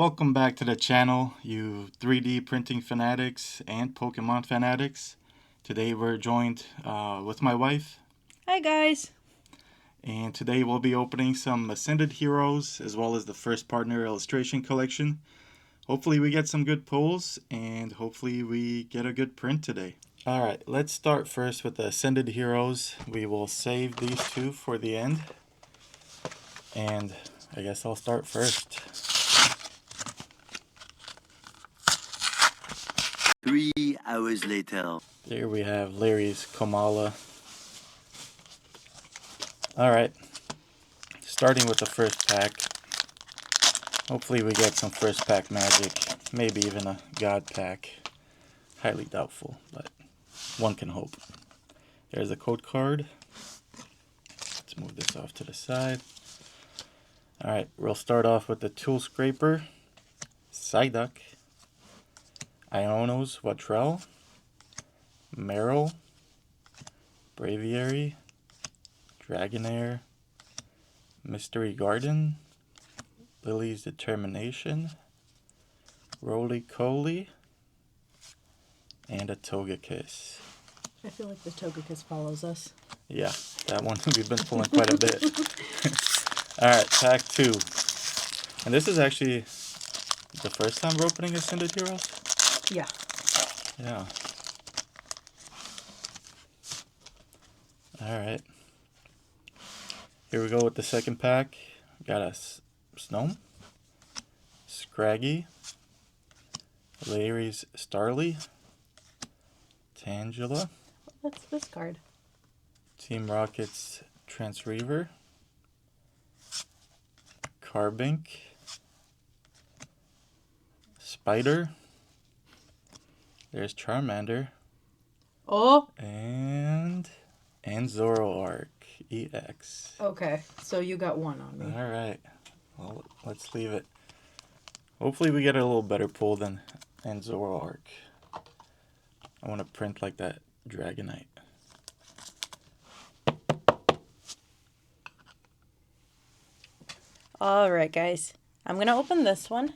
Welcome back to the channel, you 3D printing fanatics and Pokemon fanatics. Today we're joined with my wife. Hi guys! And today we'll be opening some Ascended Heroes as well as the first partner illustration collection. Hopefully we get some good pulls and hopefully we get a good print today. Alright, let's start first with the Ascended Heroes. We will save these two for the end. And I guess I'll start first. 3 hours later. Here we have Larry's Komala. Alright, starting with the first pack. Hopefully we get some first pack magic, maybe even a god pack. Highly doubtful, but one can hope. There's a code card. Let's move this off to the side. Alright, we'll start off with the Tool Scraper, Psyduck, Iono's Watrel, Meryl, Braviary, Dragonair, Mystery Garden, Lily's Determination, Roly-Coly, and a Togekiss. I feel like the Togekiss follows us. Yeah, that one we've been pulling quite a bit. Alright, pack 2. And this is actually the first time we're opening Ascended Heroes? Yeah. Yeah. Alright. Here we go with the second pack. Got a Snom, Scraggy, Larry's Starly, Tangela. What's this card? Team Rocket's Transreaver, Carbink, Spider, there's Charmander, and Zoroark EX. Okay, so you got one on me. Alright, well, let's leave it. Hopefully we get a little better pull than Zoroark. I want to print like that Dragonite. Alright guys, I'm going to open this one.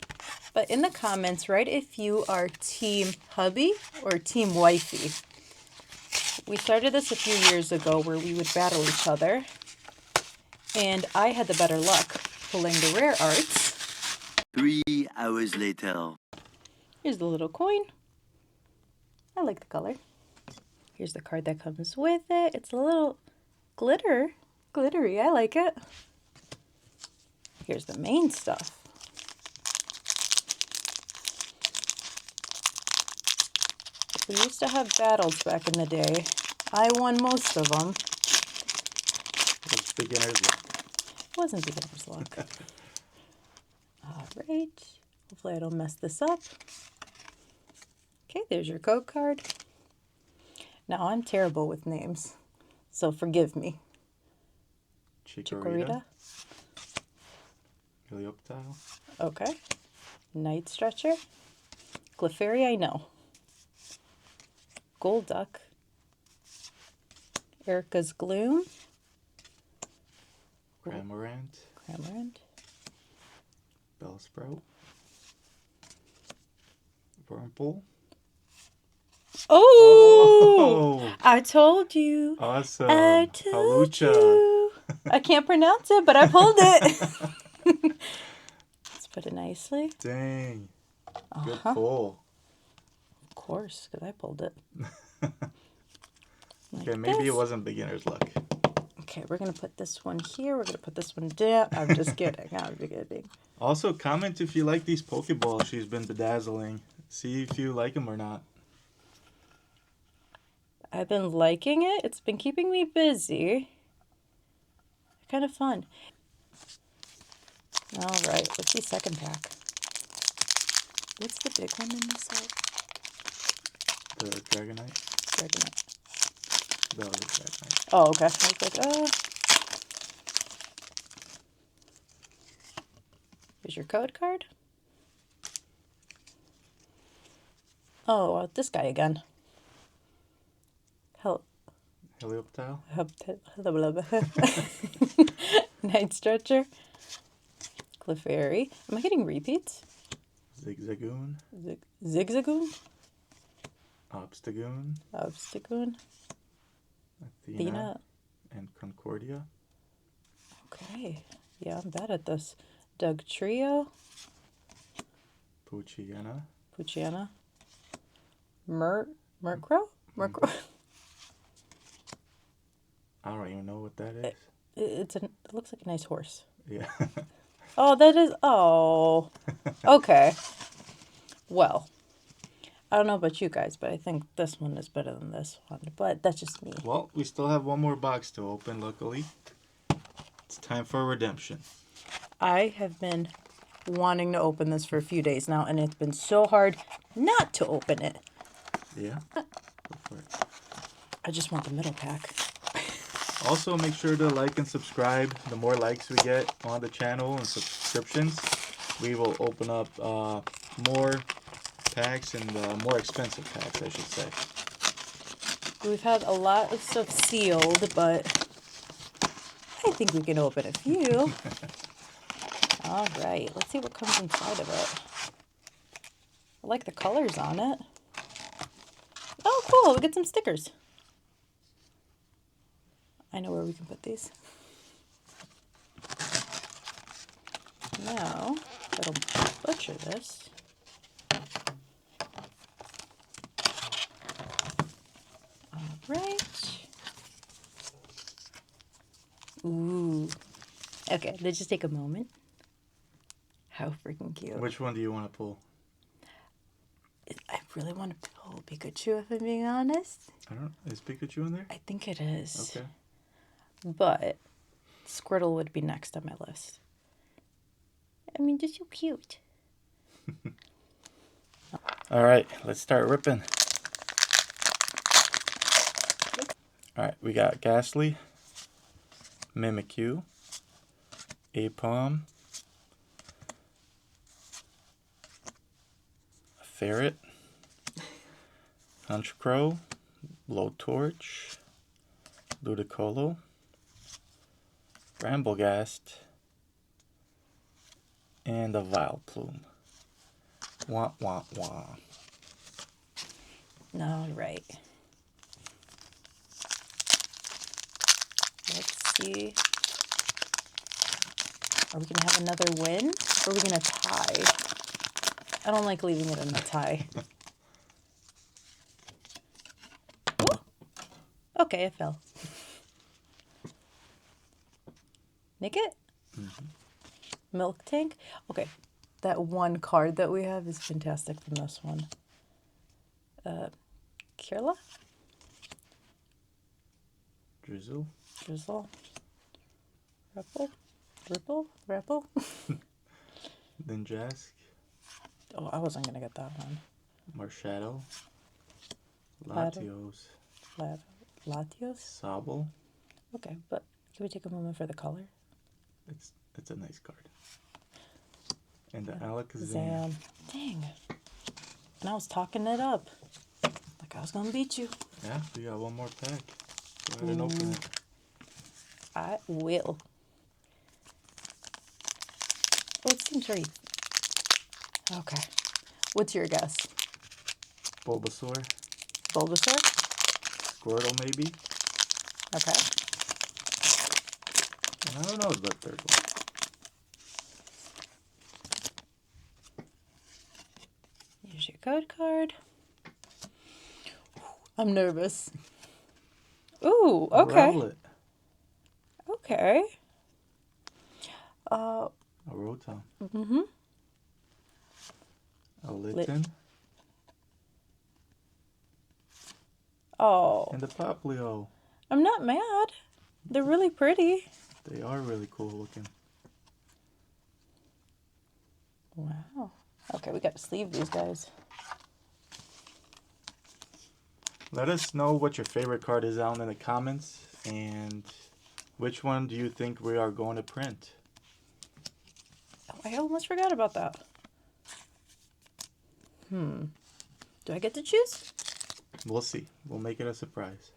But in the comments, write if you are Team Hubby or Team Wifey. We started this a few years ago where we would battle each other. And I had the better luck pulling the rare arts. 3 hours later. Here's the little coin. I like the color. Here's the card that comes with it. It's a little glittery. I like it. Here's the main stuff. We used to have battles back in the day. I won most of them. It's beginner's luck. It wasn't beginner's luck. Alright. Hopefully I don't mess this up. Okay, there's your code card. Now I'm terrible with names, so forgive me. Chikorita. Helioptile. Okay. Night Stretcher. Clefairy, I know. Golduck, Erica's Gloom, Cramorant, Bellsprout, Wurmple. Oh! I told you. Awesome. I told Halucha. you. I can't pronounce it, but I pulled it. Let's put it nicely. Dang. Good pull. Of course, because I pulled it. Okay, maybe it wasn't beginner's luck. Okay, we're going to put this one here. We're going to put this one down. I'm just kidding. I'm kidding. Also, comment if you like these Pokeballs she's been bedazzling. See if you like them or not. I've been liking it. It's been keeping me busy. Kind of fun. All right, let's see second pack. What's the big one in this set? The Dragonite? Dragonite. The Dragonite. Oh, okay. I was like, Here's your code card. Oh, this guy again. Helioptile? Night Stretcher. Clefairy. Am I getting repeats? Zigzagoon, Zigzagoon? Obstagoon, Obstagoon? Athena, and Concordia. Okay. Yeah, I'm bad at this. Doug Trio. Puchiana, Puchiana. Murkrow? Murkrow. I don't even know what that is. It looks like a nice horse. Yeah. Oh, that is. Oh. Okay. Well, I don't know about you guys, but I think this one is better than this one. But that's just me. Well, we still have one more box to open, luckily. It's time for redemption. I have been wanting to open this for a few days now, and it's been so hard not to open it. Yeah? Go for it. I just want the middle pack. Also, make sure to like and subscribe. The more likes we get on the channel and subscriptions, we will open up more packs and more expensive packs, I should say. We've had a lot of stuff sealed, but I think we can open a few. All right, let's see what comes inside of it. I like the colors on it. Oh, cool, we get some stickers. I know where we can put these. Now, that'll butcher this. All right. Ooh. Okay, let's just take a moment. How freaking cute. Which one do you want to pull? I really want to pull Pikachu, if I'm being honest. I don't know. Is Pikachu in there? I think it is. Okay. But Squirtle would be next on my list. I mean, they're so cute. All right, let's start ripping. All right, we got Ghastly, Mimikyu, Aipom, a Ferret, Honchkrow, Blowtorch, Ludicolo, Bramblegast, and a Vileplume. Wah, wah, wah. All right. Let's see. Are we going to have another win? Or are we going to tie? I don't like leaving it in a tie. Ooh. Okay, it fell. Nick it? Mm-hmm. Milk Tank? Okay, that one card that we have is fantastic from this one. Kirla? Drizzle, Drizzle? Ripple? Ninjask, Oh, I wasn't going to get that one. Marshadow, Latios. Latios, Latios? Sobble. Okay, but can we take a moment for the color? It's a nice card. And the Alakazam. Zam. Dang. And I was talking it up. Like I was going to beat you. Yeah, we got one more pack. Go ahead and open it. I will. Oh, it seems very... Okay. What's your guess? Bulbasaur, Bulbasaur? Squirtle maybe. Okay. And I don't know the third one. Here's your code card. I'm nervous. Ooh, okay. Rowlet, Okay. a Rotom, Mm-hmm. a Litten, Oh, and a Poplio. I'm not mad. They're really pretty. They are really cool looking. Wow. Okay, we got to sleeve these guys. Let us know what your favorite card is down in the comments, and which one do you think we are going to print? Oh, I almost forgot about that. Do I get to choose? We'll see. We'll make it a surprise.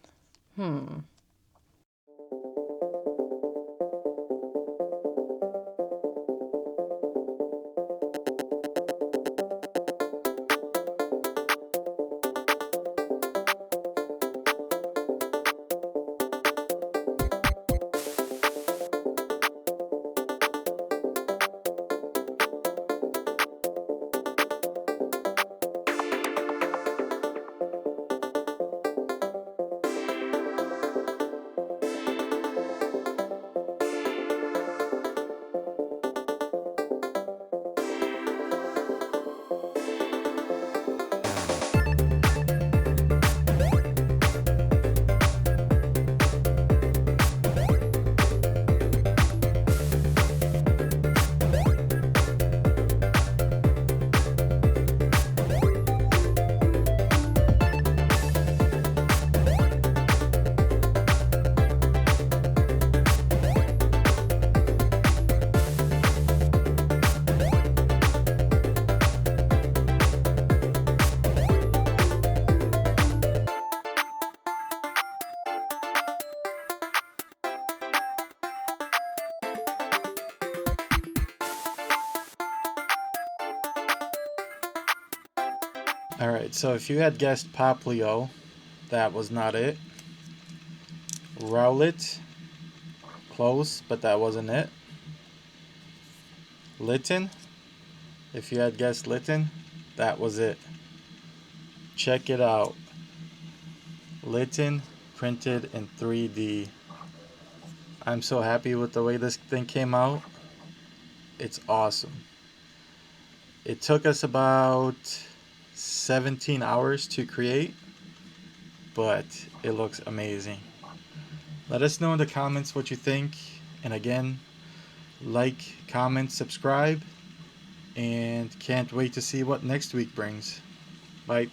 Alright, so if you had guessed Poplio, that was not it. Rowlet, close, but that wasn't it. Litten, if you had guessed Litten, that was it. Check it out. Litten printed in 3D. I'm so happy with the way this thing came out. It's awesome. It took us about 17 hours to create, but it looks amazing. Let us know in the comments what you think. And again, like, comment, subscribe, and can't wait to see what next week brings. Bye.